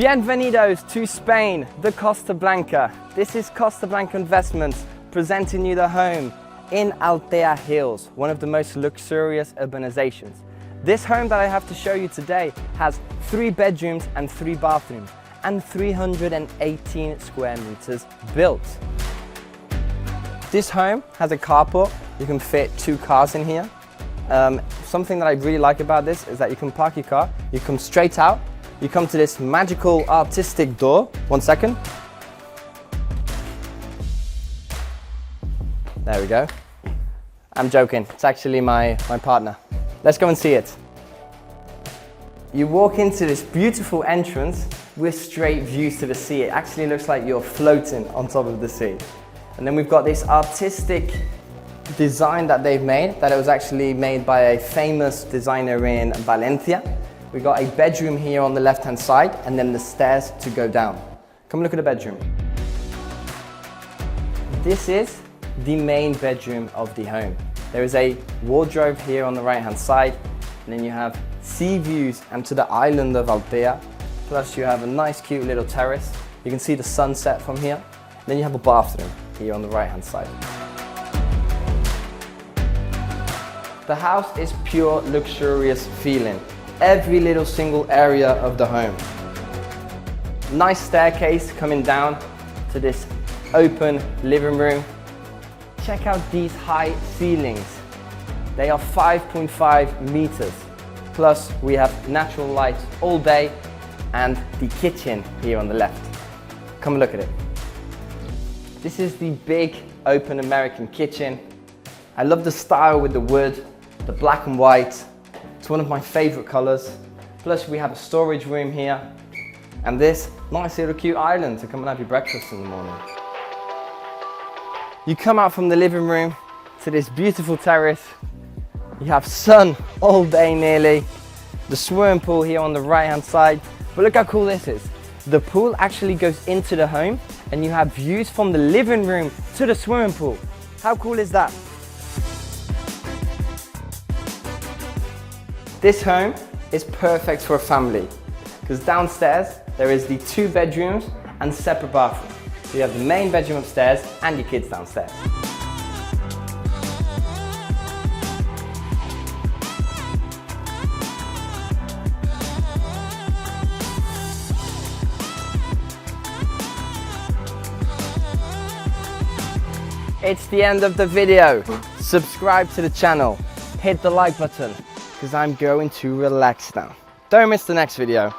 Bienvenidos to Spain, the Costa Blanca. This is Costa Blanca Investments presenting you the home in Altea Hills, one of the most luxurious urbanizations. This home that I have to show you today has 3 bedrooms and 3 bathrooms and 318 square meters built. This home has a carport. You can fit 2 cars in here. Something that I really like about this is that you can park your car, you come straight out, you come to this magical artistic door. 1 second. There we go. I'm joking, it's actually my partner. Let's go and see it. You walk into this beautiful entrance with straight views to the sea. It actually looks like you're floating on top of the sea. And then we've got this artistic design that they've made, that it was actually made by a famous designer in Valencia. We've got a bedroom here on the left-hand side and then the stairs to go down. Come look at the bedroom. This is the main bedroom of the home. There is a wardrobe here on the right-hand side, and then you have sea views and to the island of Altea. Plus you have a nice cute little terrace. You can see the sunset from here. Then you have a bathroom here on the right-hand side. The house is pure luxurious feeling. Every little single area of the home. Nice staircase coming down to this open living room. Check out these high ceilings. They are 5.5 meters. Plus we have natural light all day and the kitchen here on the left. Come look at it. This is the big open American kitchen. I love the style with the wood, the black and white. It's one of my favorite colors. Plus we have a storage room here and this nice little cute island to come and have your breakfast in the morning. You come out from the living room to this beautiful terrace. You have sun all day nearly. The swimming pool here on the right hand side. But look how cool this is. The pool actually goes into the home and you have views from the living room to the swimming pool. How cool is that? This home is perfect for a family because downstairs there is the 2 bedrooms and separate bathrooms. So you have the main bedroom upstairs and your kids downstairs. It's the end of the video. Subscribe to the channel, hit the like button, because I'm going to relax now. Don't miss the next video.